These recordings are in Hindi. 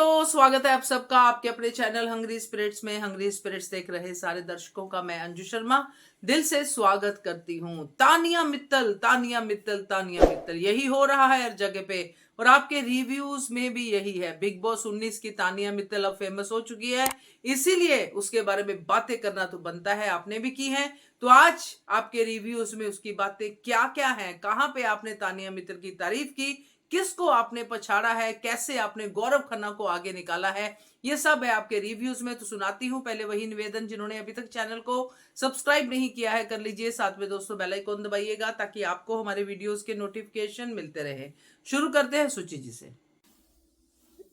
दोस्तों, स्वागत है आप सबका आपके अपने चैनल हंग्री स्पिरिट्स में। हंग्री स्पिरिट्स देख रहे सारे दर्शकों का मैं अंजू शर्मा दिल से स्वागत करती हूँ। तानिया मित्तल, तानिया मित्तल, तानिया मित्तल, यही हो रहा है हर जगह पे और आपके रिव्यूज में भी यही है। बिग बॉस 19 की तानिया मित्तल अब फेमस हो चुकी है, इसीलिए उसके बारे में बातें करना तो बनता है। आपने भी की है, तो आज आपके रिव्यूज में उसकी बातें क्या क्या हैं, कहां पे आपने तानिया मित्तल की तारीफ की, किसको आपने पछाड़ा है, कैसे आपने गौरव खन्ना को आगे निकाला है, ये सब है आपके रिव्यूज में। तो सुनाती हूं। पहले वही निवेदन, जिन्होंने अभी तक चैनल को सब्सक्राइब नहीं किया है कर लीजिए, साथ में दोस्तों बेल आइकन दबाइएगा ताकि आपको हमारे वीडियोस के नोटिफिकेशन मिलते रहे। शुरू करते हैं सुचि जी से।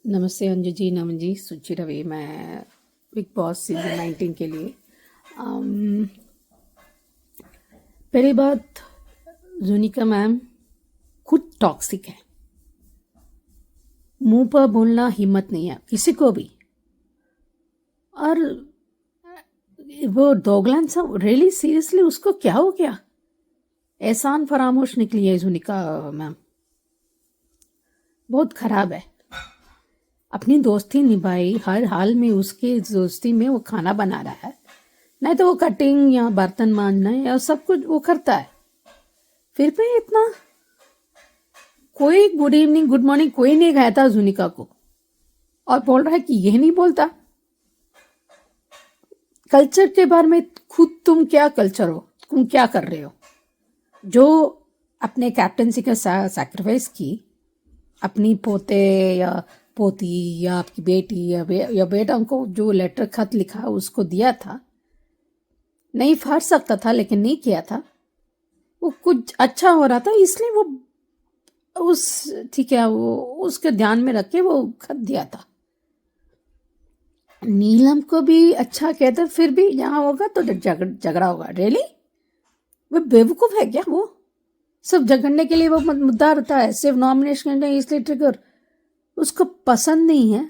नमस्ते अंजू जी, नमन जी, सुचि रवि। मैं बिग बॉस सीजन 19 के लिए पहली बात, जोनिका मैम खुद टॉक्सिक है। मुंह पर बोलना हिम्मत नहीं है किसी को भी। और वो दोगलान सा रियली सीरियसली, उसको क्या हो गया? एहसान फरामोश निकली है जोनिका मैम, बहुत खराब है। अपनी दोस्ती निभाई, हर हाल में उसके दोस्ती में वो खाना बना रहा है, नहीं तो वो कटिंग या बर्तन मांजना या सब कुछ वो करता है। फिर भी इतना कोई गुड इवनिंग गुड मॉर्निंग कोई नहीं कहता जुनिका को, और बोल रहा है कि यह नहीं बोलता। कल्चर के बारे में खुद तुम क्या कल्चर हो, तुम क्या कर रहे हो? जो अपने कैप्टनसी का सैक्रिफाइस की, अपनी पोते या पोती या आपकी बेटी या बेटा को जो लेटर खत लिखा उसको दिया था, नहीं फाड़ सकता था लेकिन नहीं किया था। वो कुछ अच्छा हो रहा था इसलिए वो ठीक है, वो उसके ध्यान में रख के वो खत दिया था। नीलम को भी अच्छा कहता, फिर भी यहाँ होगा तो झगड़ा होगा। रियली वो बेवकूफ है क्या? वो सब झगड़ने के लिए वो मुद्दा रहता है, सिर्फ नॉमिनेशन इसलिए ट्रिगर उसको पसंद नहीं है।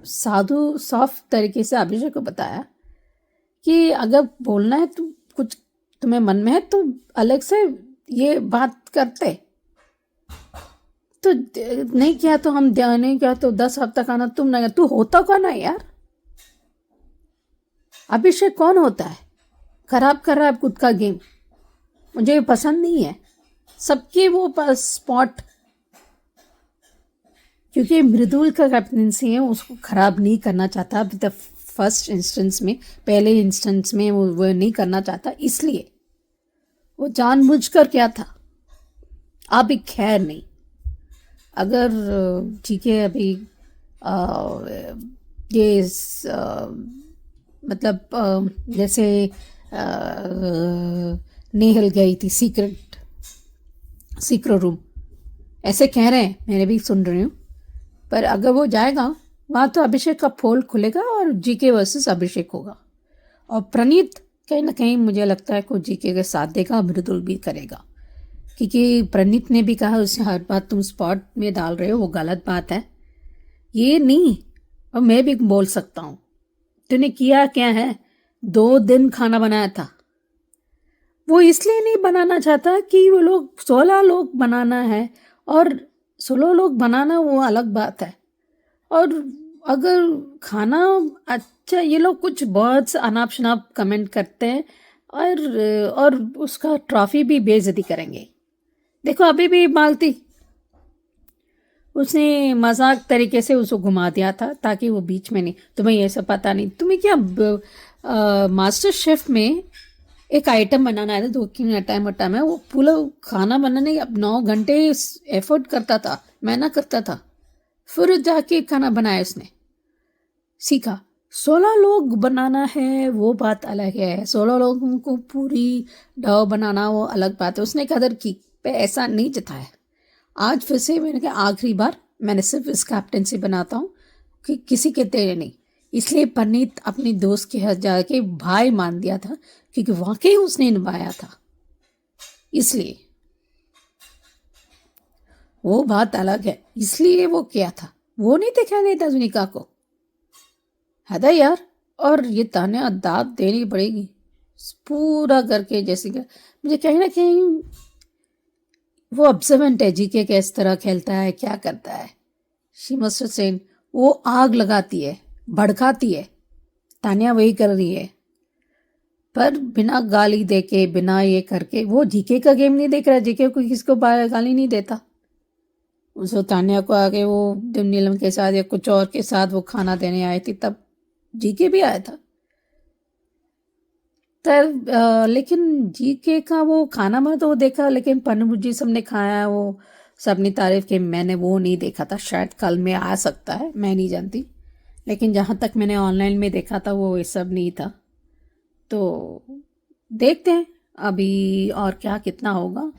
साधु सॉफ्ट तरीके से अभिषेक को बताया कि अगर बोलना है तो कुछ तुम्हें मन में है तो अलग से ये बात करते, तो नहीं किया तो हम ध्यान नहीं किया तो 10 हफ्ता खाना तुम नहीं, तू होता कौन है यार? अभिषेक कौन होता है? खराब कर रहा है खुद का गेम, मुझे पसंद नहीं है। सबके वो पास स्पॉट, क्योंकि मृदुल का कैप्टनसी है, उसको खराब नहीं करना चाहता। द फर्स्ट इंस्टेंस में, पहले इंस्टेंस में वो नहीं करना चाहता, इसलिए वो जानबूझकर क्या था। अभी खैर नहीं, अगर ठीक है अभी ये मतलब जैसे नेहल गई थी सीक्रेट रूम, ऐसे कह रहे हैं, मैंने भी सुन रही हूँ। पर अगर वो जाएगा वहाँ तो अभिषेक का पोल खुलेगा और जीके वर्सेस अभिषेक होगा, और प्रणीत कहीं ना कहीं मुझे लगता है को जीके के साथ देगा, मृदुल भी करेगा। क्योंकि प्रणीत ने भी कहा उसे हर बात तुम स्पॉट में डाल रहे हो, वो गलत बात है, ये नहीं। और मैं भी बोल सकता हूँ, तूने किया क्या है? 2 दिन खाना बनाया था। वो इसलिए नहीं बनाना चाहता कि वो लोग 16 लोग बनाना है, और 16 लोग बनाना वो अलग बात है। और अगर खाना अच्छा, ये लोग कुछ बहुत अनाप शनाप कमेंट करते हैं और उसका ट्रॉफी भी बेइज्जती करेंगे। देखो अभी भी मालती, उसने मजाक तरीके से उसको घुमा दिया था ताकि वो बीच में नहीं। तुम्हें ये सब पता नहीं, तुम्हें क्या मास्टर शेफ में एक आइटम बनाना है, 2 टाइम है, वो पूरा खाना बनाने 9 घंटे एफर्ट करता था, मेहनत करता था, फिर जाके खाना बनाया उसने, सीखा। 16 लोग बनाना है वो बात अलग है, 16 लोगों को पूरी डो बनाना वो अलग बात है। उसने कदर की पे ऐसा नहीं जताया। आज फिर से मैंने कहा आखिरी बार मैंने सिर्फ इस कैप्टनसी बनाता हूँ कि किसी के तेरे नहीं। इसलिए परनीत अपनी दोस्त के हाथ जाके भाई मान दिया था, क्योंकि वाकई उसने निभाया था, इसलिए वो बात अलग है। इसलिए वो क्या था, वो नहीं दिखा देता जुनिका को, है यार। और ये ताने दाद देनी पड़ेगी पूरा करके, जैसे कि मुझे कहीं ना कहीं वो ऑब्जर्वेंट है, जीके किस तरह खेलता है, क्या करता है। शी मस्ट सेन वो आग लगाती है, भड़काती है। तानिया वही कर रही है, पर बिना गाली देके, बिना ये करके। वो जीके का गेम नहीं देख रहा, जीके कोई किसको गाली नहीं देता। उसको तानिया को आगे वो जब नीलम के साथ या कुछ और के साथ वो खाना देने आई थी, तब जीके भी आया था। तब लेकिन जीके का वो खाना में तो वो देखा, लेकिन पनभुजी सबने खाया, वो सबने तारीफ की, मैंने वो नहीं देखा था। शायद कल में आ सकता है, मैं नहीं जानती, लेकिन जहाँ तक मैंने ऑनलाइन में देखा था वो ये सब नहीं था। तो देखते हैं अभी और क्या कितना होगा।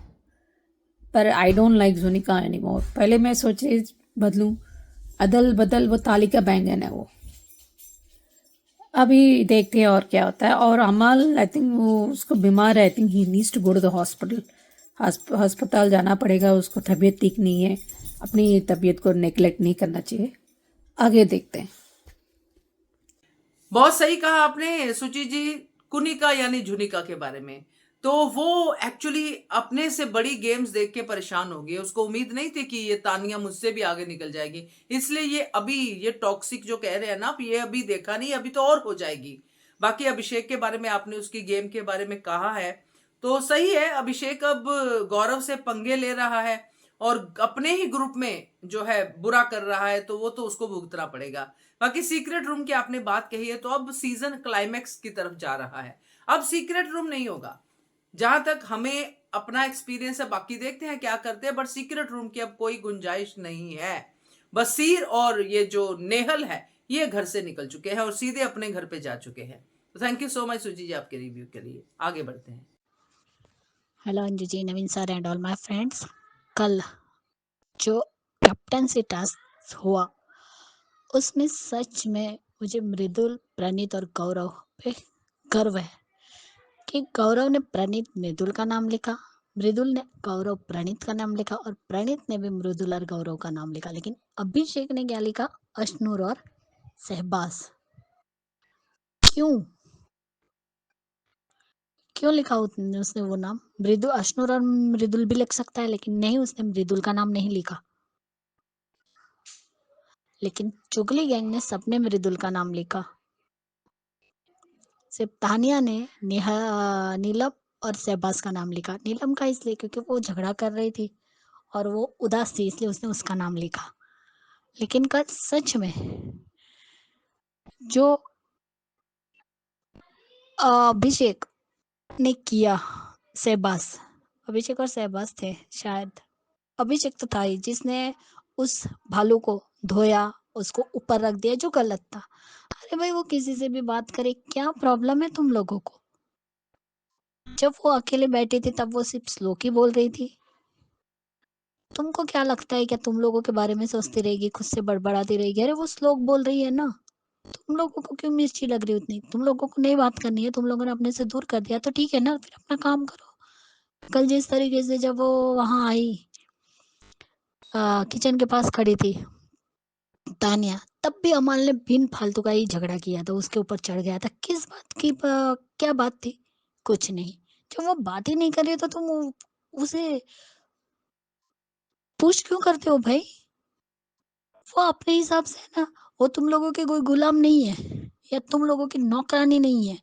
पर आई डोंट लाइक जुनिका एनीमोर। पहले मैं सोचे बदलूं, अदल बदल, वो ताली का बैंगन है वो। अभी देखते हैं और क्या होता है। और अमल, आई थिंक वो उसको बीमार है, I think he needs to go to the hospital. अस्पताल जाना पड़ेगा उसको, तबीयत ठीक नहीं है। अपनी तबीयत को नेग्लेक्ट नहीं करना चाहिए। आगे देखते हैं। बहुत सही कहा आपने सुचि जी, कुनिका यानी झुनिका के बारे में। तो वो एक्चुअली अपने से बड़ी गेम्स देख के परेशान हो गई। उसको उम्मीद नहीं थी कि ये तानिया मुझसे भी आगे निकल जाएगी, इसलिए ये अभी ये टॉक्सिक जो कह रहे हैं ना आप, ये अभी देखा नहीं, अभी तो और हो जाएगी। बाकी अभिषेक के बारे में आपने उसकी गेम के बारे में कहा है, तो सही है। अभिषेक अब गौरव से पंगे ले रहा है और अपने ही ग्रुप में जो है बुरा कर रहा है, तो वो तो उसको भुगतना पड़ेगा। बाकी सीक्रेट रूम की आपने बात कही है, तो अब सीजन क्लाइमैक्स की तरफ जा रहा है। अब सीक्रेट रूम नहीं होगा, जहां तक हमें अपना एक्सपीरियंस है। बाकी देखते हैं क्या करते हैं, बट सीक्रेट रूम की अब कोई गुंजाइश नहीं है। बसीर और ये जो नेहल है, ये घर से निकल चुके हैं और सीधे अपने घर पे जा चुके हैं। तो थैंक यू सो मच सुजी जी आपके रिव्यू के लिए। आगे बढ़ते हैं। Hello Anju ji, Naveen sir and all my friends. कल जो कैप्टनसी टास्क हुआ उसमें सच में मुझे मृदुल, प्रणीत और गौरव पे गर्व है कि गौरव ने प्रणीत मृदुल का नाम लिखा, मृदुल ने गौरव प्रणीत का नाम लिखा और प्रणीत ने भी मृदुल और गौरव का नाम लिखा। लेकिन अभिषेक ने क्या लिखा? अशनूर और सहबाज। क्यों क्यों लिखा उसने वो नाम? मृदुल, अशनूर और मृदुल भी लिख सकता है, लेकिन नहीं, उसने मृदुल का नाम नहीं लिखा। लेकिन चुगली गैंग ने सबने मृदुल का नाम लिखा। सिर्फ तानिया ने नीलम और शहबाज का नाम लिखा। नीलम का इसलिए क्योंकि वो झगड़ा कर रही थी और वो उदास थी, इसलिए उसने उसका नाम लिखा। लेकिन कल सच में जो अभिषेक ने किया, शहबाज, अभिषेक और शहबाज थे शायद। अभिषेक तो था ही जिसने उस भालू को धोया, उसको ऊपर रख दिया, जो गलत था। अरे भाई, वो किसी से भी बात करे, क्या प्रॉब्लम है तुम लोगों को? जब वो अकेले बैठी थी तब वो सिर्फ श्लोक ही बोल रही थी। तुमको क्या लगता है, क्या तुम लोगों के बारे में सोचती रहेगी, खुद से बड़बड़ाती रहेगी? अरे वो श्लोक बोल रही है ना, तुम लोगों को क्यों मिर्ची लग रही उतनी? तुम लोगों को नहीं बात करनी है, तुम लोगों ने अपने से दूर कर दिया तो ठीक है ना, फिर अपना काम करो। कल जिस तरीके से जब वो वहां आई, किचन के पास खड़ी थी तानिया, तब भी अमल ने बिन फालतू का ही झगड़ा किया था, उसके ऊपर चढ़ गया था। किस बात की क्या बात थी? कुछ नहीं। जब वो बात ही नहीं कर रही तो तुम उसे पुश क्यों करते हो भाई? वो अपने हिसाब से है ना, वो तुम लोगों के कोई गुलाम नहीं है, या तुम लोगों की नौकरानी नहीं है,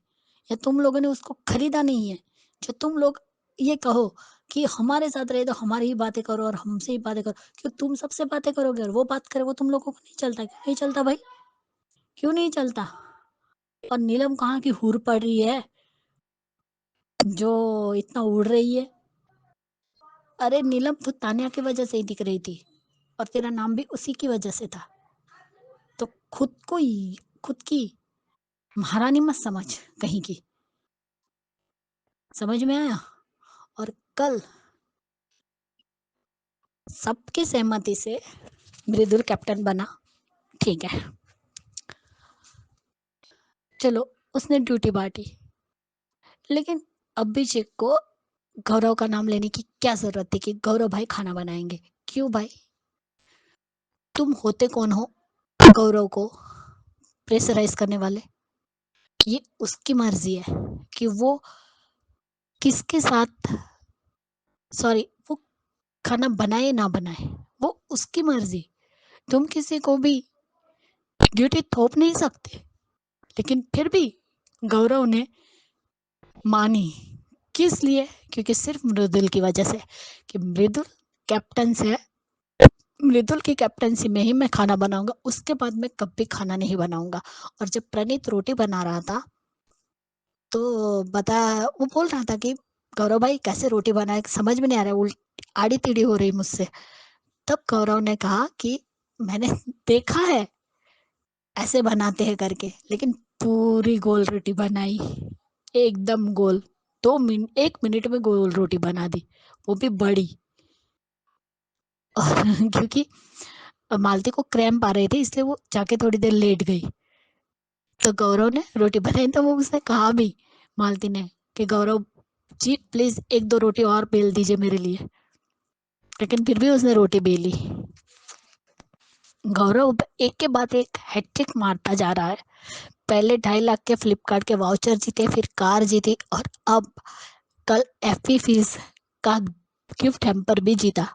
या तुम लोगों ने उसको खरीदा नहीं है। जो तुम लोग ये कहो कि हमारे साथ रहे तो हमारी ही बातें करो और हमसे ही बातें करो, क्यों तुम सबसे बातें करोगे और वो बात करे, वो तुम लोगों को नहीं चलता? क्यों नहीं चलता भाई? क्यों नहीं चलता? और नीलम कहाँ की हूर पड़ रही है जो इतना उड़ रही है? अरे नीलम, तो तानिया की वजह से ही दिख रही थी और तेरा नाम भी उसी की वजह से था। तो खुद की महारानी मत समझ कहीं की। समझ में आया? और कल सबकी सहमति से मृदुल कैप्टन बना, ठीक है, चलो, उसने ड्यूटी बांटी। लेकिन अभिषेक को गौरव का नाम लेने की क्या जरूरत थी कि गौरव भाई खाना बनाएंगे? क्यों भाई? तुम होते कौन हो गौरव को प्रेशराइज करने वाले? ये उसकी मर्जी है कि वो किसके साथ, सॉरी, वो खाना बनाए ना बनाए, वो उसकी मर्जी। तुम किसी को भी ड्यूटी थोप नहीं सकते, लेकिन फिर भी गौरव ने मानी। किस लिए? क्योंकि सिर्फ मृदुल की वजह से, कि मृदुल कैप्टन से, मृदुल की कैप्टनसी में ही मैं खाना बनाऊंगा, उसके बाद मैं कभी खाना नहीं बनाऊंगा। और जब प्रणीत रोटी बना रहा था तो बता वो बोल रहा था कि गौरव भाई कैसे रोटी बनाए, समझ में नहीं आ रहा, उल्टी आड़ी टेढ़ी हो रही मुझसे। तब गौरव ने कहा कि मैंने देखा है ऐसे बनाते हैं करके, लेकिन पूरी गोल रोटी बनाई, एकदम गोल। 1 मिनट में गोल रोटी बना दी, वो भी बड़ी। और क्योंकि मालती को क्रैम्प आ रहे थे, इसलिए वो जाके थोड़ी देर लेट गई। तो गौरव ने रोटी बनाई, तो वो उसने कहा भी, मालती ने, कि गौरव जी प्लीज 1-2 रोटी और बेल दीजिए मेरे लिए। लेकिन फिर भी उसने रोटी बेली। गौरव एक के बाद एक हैट्रिक मारता जा रहा है। पहले 2.5 लाख के फ्लिपकार्ट के वाउचर जीते, फिर कार जीती, और अब कल एफपी फीस का गिफ्ट हैम्पर भी जीता।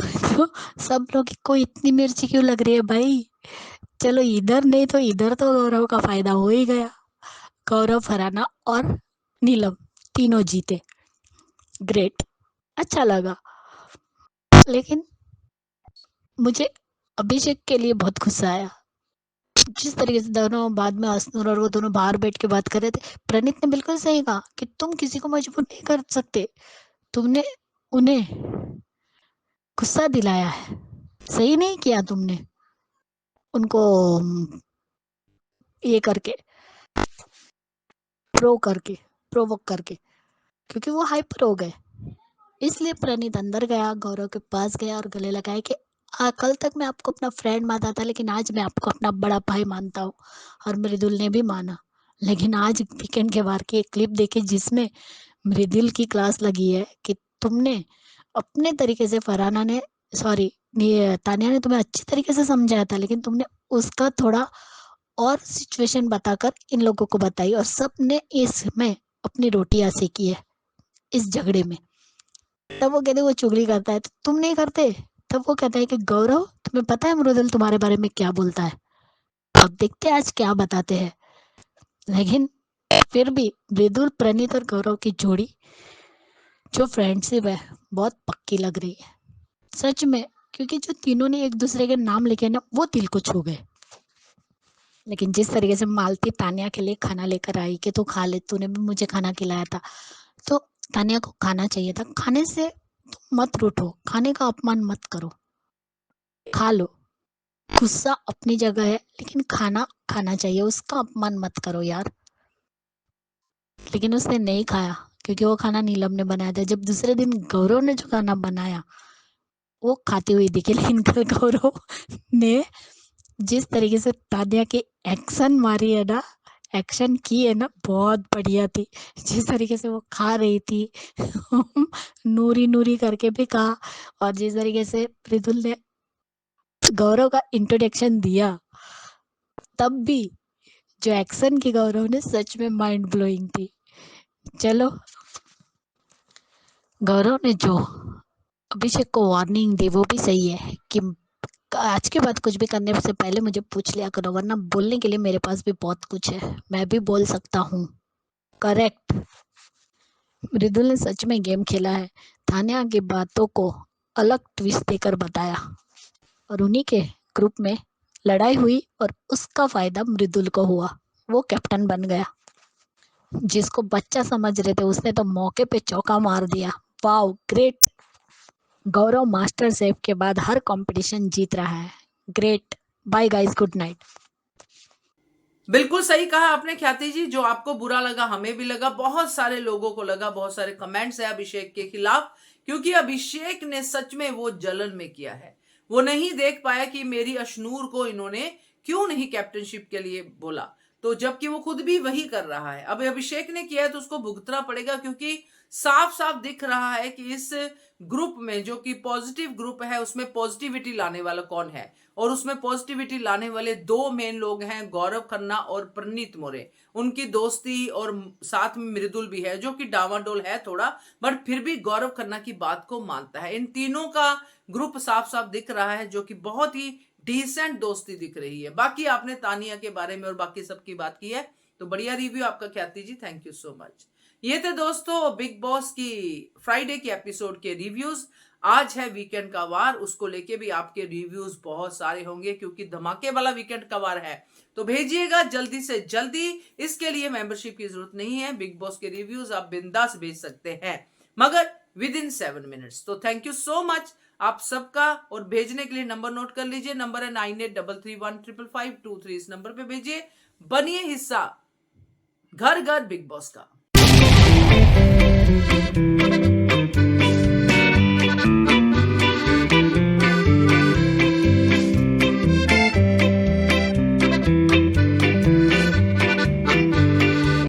तो सब लोग को इतनी मिर्ची क्यों लग रही है भाई? चलो इधर नहीं तो इधर तो गौरव का फायदा हो ही गया। गौरव, फरहाना और नीलम तीनों जीते। ग्रेट, अच्छा लगा। लेकिन मुझे अभिषेक के लिए बहुत गुस्सा आया। जिस तरीके से दोनों बाद में अश्नूर और वो दोनों बाहर बैठ के बात कर रहे थे, प्रणीत ने बिल्कुल सही कहा कि तुम किसी को मजबूर नहीं कर सकते। तुमने उन्हें गुस्सा दिलाया है, सही नहीं किया तुमने उनको ये करके, प्रोवोक करके, क्योंकि वो हाइपर हो गए। इसलिए प्रणीत अंदर गया, गौरव के पास गया और गले लगाया कि कल तक मैं आपको अपना फ्रेंड मानता था, लेकिन आज मैं आपको अपना बड़ा भाई मानता हूँ। और मृदुल ने भी माना। लेकिन आज वीकेंड के बार की एक क्लिप देखी, जिसमें मृदुल की क्लास लगी है कि तुमने अपने तरीके से, फरहाना ने, सॉरी, तानिया ने तुम्हें अच्छी तरीके से समझाया था, लेकिन तुमने उसका थोड़ा और सिचुएशन बताकर इन लोगों को बताई, और सब ने इसमें अपनी रोटियां सेकी है इस झगड़े में। तब वो कहते वो चुगली करता है, तो तुम नहीं करते। तब वो कहता है कि गौरव, तुम्हें पता है मृदुल तुम्हारे बारे में क्या बोलता है? अब देखते हैं आज क्या बताते हैं। लेकिन फिर भी मृदुल, प्रणीत और गौरव की जोड़ी, जो फ्रेंडशिप है, बहुत पक्की लग रही है सच में। क्योंकि जो तीनों ने एक दूसरे के नाम लिखे ना, वो दिल को छू गए। लेकिन जिस तरीके से मालती तानिया के लिए खाना लेकर आई कि तू खा ले, तूने भी मुझे खाना खिलाया था, तो तानिया को खाना चाहिए था। खाने से मत रूठो, खाने का अपमान मत करो, खा लो। गुस्सा अपनी जगह है, लेकिन खाना खाना चाहिए, उसका अपमान मत करो यार। लेकिन उसने नहीं खाया, क्योंकि वो खाना नीलम ने बनाया था। जब दूसरे दिन गौरव ने जो खाना बनाया, वो खाती हुई दिखी। लेकिन कल गौरव ने जिस तरीके से तानिया की एक्शन मारी है ना, एक्शन की है ना, बहुत बढ़िया थी। जिस तरीके से वो खा रही थी, नूरी नूरी करके भी कहा। और जिस तरीके से मृदुल ने गौरव का इंट्रोडक्शन दिया, तब भी जो एक्शन की गौरव ने, सच में माइंड ब्लोइंग थी। चलो, गौरव ने जो अभिषेक को वार्निंग दी वो भी सही है, कि आज के बाद कुछ भी करने से पहले मुझे पूछ लिया करो, वरना बोलने के लिए मेरे पास भी बहुत कुछ है, मैं भी बोल सकता हूँ। करेक्ट, मृदुल ने सच में गेम खेला है। तानिया की बातों को अलग ट्विस्ट देकर बताया, और उन्हीं के ग्रुप में लड़ाई हुई, और उसका फायदा मृदुल को हुआ। वो कैप्टन बन गया। जिसको बच्चा समझ रहे थे, उसने तो मौके पे चौका मार दिया। Wow, great. Gaurav master chef के बाद हर कंपटीशन जीत रहा है। Great. Bye guys, good night. बिल्कुल सही कहा आपने ख्याति जी। जो आपको बुरा लगा, हमें भी लगा, बहुत सारे लोगों को लगा, बहुत सारे कमेंट्स है अभिषेक के खिलाफ, क्योंकि अभिषेक ने सच में वो जलन में किया है। वो नहीं देख पाया कि मेरी अशनूर को इन्होंने क्यों नहीं कैप्टनशिप के लिए बोला, तो जबकि वो खुद भी वही कर रहा है। अब अभिषेक ने किया है तो उसको भुगतना पड़ेगा, क्योंकि साफ साफ दिख रहा है कि इस ग्रुप में, जो कि पॉजिटिव ग्रुप है, उसमें पॉजिटिविटी लाने वाला कौन है। और उसमें पॉजिटिविटी लाने वाले दो मेन लोग हैं, गौरव खन्ना और प्रणीत मोरे। उनकी दोस्ती, और साथ में मृदुल भी है, जो कि डावाडोल है थोड़ा, बट फिर भी गौरव खन्ना की बात को मानता है। इन तीनों का ग्रुप साफ साफ दिख रहा है, जो कि बहुत ही डिसेंट दोस्ती दिख रही है। बाकी आपने तानिया के बारे में और बाकी सबकी बात की है, तो बढ़िया रिव्यू आपका ख्याति जी, थैंक यू सो मच। ये थे दोस्तों बिग बॉस की फ्राइडे के एपिसोड के रिव्यूज। आज है वीकेंड का वार, उसको लेके भी आपके रिव्यूज बहुत सारे होंगे क्योंकि धमाके वाला वीकेंड का वार है, तो भेजिएगा जल्दी से जल्दी। इसके लिए मेंबरशिप की जरूरत नहीं है, बिग बॉस के रिव्यूज आप बिंदास भेज सकते हैं, मगर विद इन 7 मिनट्स। तो थैंक यू सो मच आप सबका। और भेजने के लिए नंबर नोट कर लीजिए, नंबर है 9833155523। इस नंबर पे भेजिए। बनिए हिस्सा घर घर बिग बॉस का।